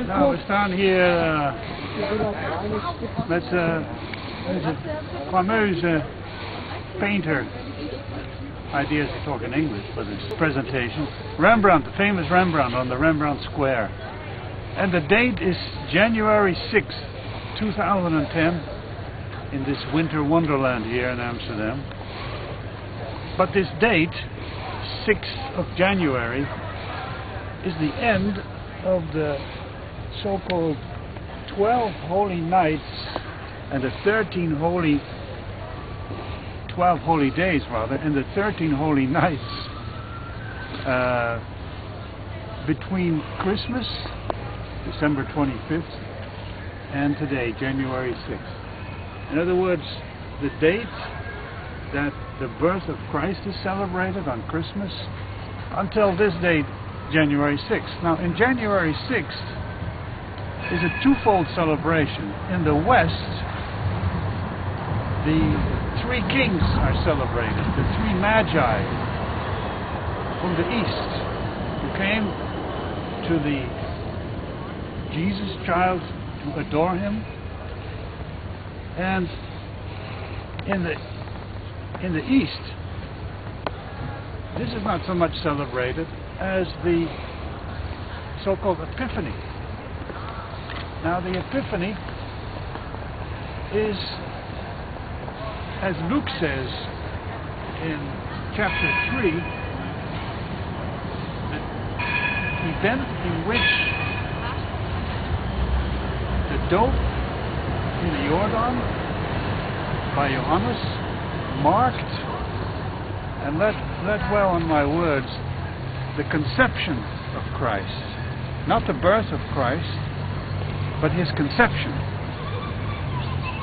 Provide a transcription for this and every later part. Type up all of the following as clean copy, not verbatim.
Nou, we staan hier met deze fameuze painter. Ideas to talk in English, but it's presentation. Rembrandt, the famous Rembrandt on the Rembrandt Square. And the date is January 6th, 2010, in this winter wonderland here in Amsterdam. But this date, 6th of January, is the end of the so-called 12 holy nights and the 12 holy days rather, and the 13 holy nights between Christmas, December 25th, and today, January 6th. In other words, the date that the birth of Christ is celebrated on Christmas until this date, January 6th. Now, in January 6th is a twofold celebration. In the West, the three kings are celebrated, the three Magi from the East who came to the Jesus child to adore him. And in the East, this is not so much celebrated as the so-called Epiphany. Now, the Epiphany is, as Luke says in chapter 3, an event in which the dope in the Jordan by Johannes marked, and let well on my words, the conception of Christ. Not the birth of Christ, but his conception.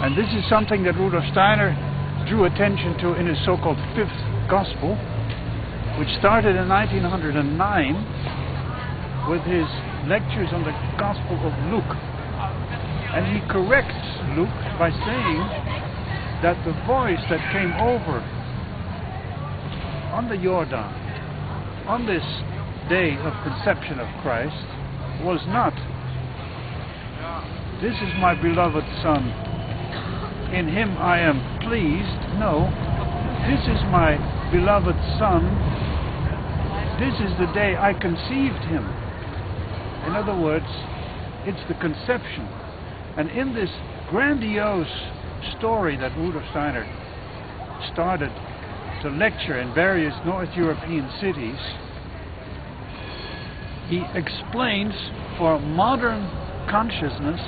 And this is something that Rudolf Steiner drew attention to in his so-called fifth gospel, which started in 1909 with his lectures on the Gospel of Luke. And he corrects Luke by saying that the voice that came over on the Jordan on this day of conception of Christ was not, "This is my beloved Son, in him I am pleased." No, "This is my beloved Son, this is the day I conceived him." In other words, it's the conception. And in this grandiose story that Rudolf Steiner started to lecture in various North European cities, he explains for modern consciousness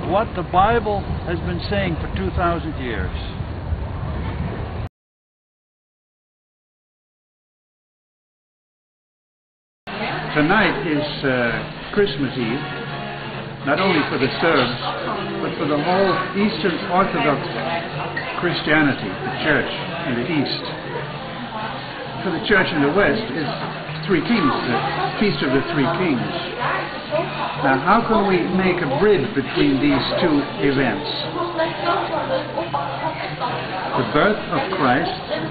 what the Bible has been saying for 2,000 years. Tonight is Christmas Eve, not only for the Serbs, but for the whole Eastern Orthodox Christianity, the Church in the East. For the Church in the West is Three Kings, the Feast of the Three Kings. Now, how can we make a bridge between these two events? The birth of Christ and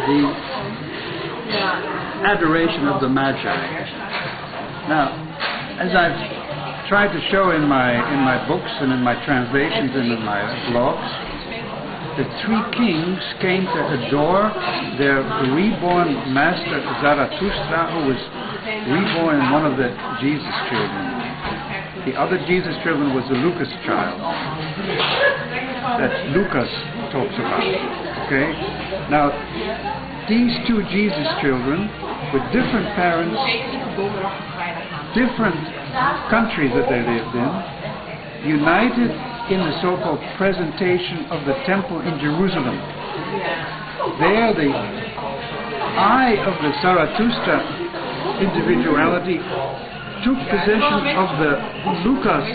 the adoration of the Magi. Now, as I've tried to show in my books and in my translations and in my blogs, the three kings came to adore their reborn master Zarathustra, who was reborn in one of the Jesus children. The other Jesus children was the Lucas child that Lucas talks about. Okay? Now, these two Jesus children with different parents, different countries that they lived in, united in the so-called presentation of the temple in Jerusalem. There the eye of the Zarathustra individuality took possession of the Lucas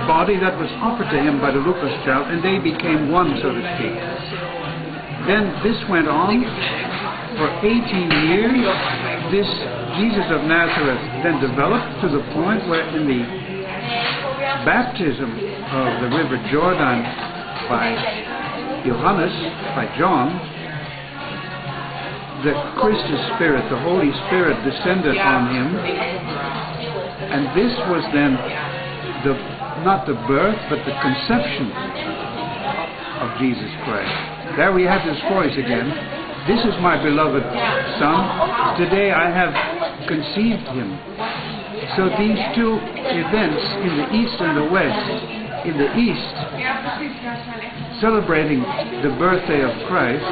body that was offered to him by the Lucas child, and they became one, so to speak. Then this went on For 18 years, this Jesus of Nazareth then developed to the point where in the baptism of the river Jordan by Johannes, by John, the Christus Spirit, the Holy Spirit descended on him, and this was then not the birth, but the conception of Jesus Christ. There we have his voice again. This is my beloved Son. Today I have conceived him. So these two events in the East and the West, in the East, celebrating the birthday of Christ,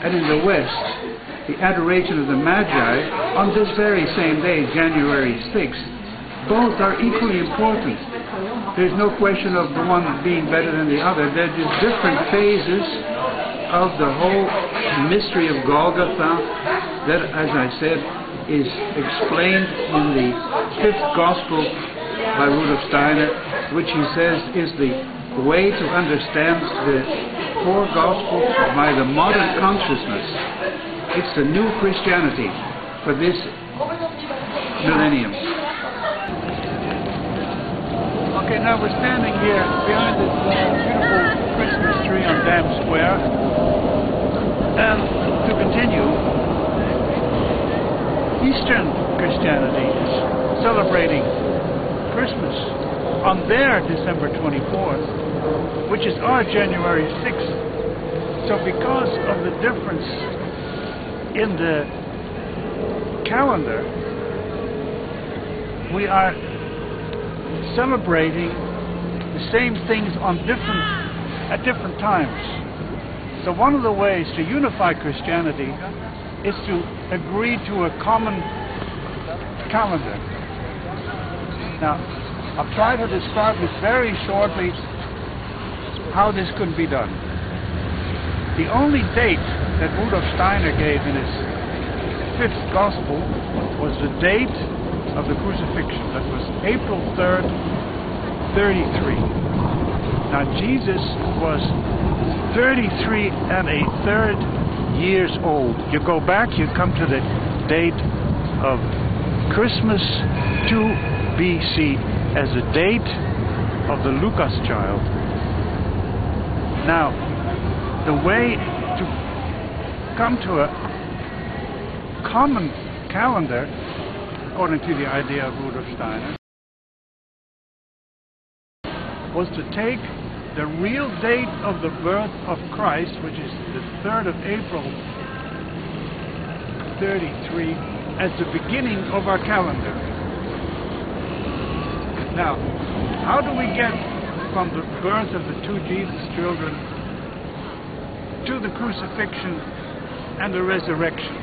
and in the West, the adoration of the Magi on this very same day, January 6th, both are equally important. There's no question of the one being better than the other. They're just different phases of the whole mystery of Golgotha that, as I said, is explained in the 5th Gospel by Rudolf Steiner, which he says is the way to understand the 4 Gospels by the modern consciousness. It's the new Christianity for this millennium. Okay, now we're standing here behind this beautiful Christmas tree on Dam Square. And to continue, Eastern Christianity is celebrating Christmas on their December 24th, which is our January 6th. So because of the difference in the calendar, we are celebrating the same things at different times. So one of the ways to unify Christianity is to agree to a common calendar. Now, I'll try to describe this very shortly, how this could be done. The only date that Rudolf Steiner gave in his 5th Gospel was the date of the crucifixion. That was April 3rd, 33. Now Jesus was 33 and a third years old. You go back, you come to the date of Christmas 2 BC as a date of the Lucas child. Now, the way to come to a common calendar, according to the idea of Rudolf Steiner, was to take the real date of the birth of Christ, which is the 3rd of April 33, as the beginning of our calendar. Now, how do we get from the birth of the 2 Jesus children to the crucifixion and the resurrection?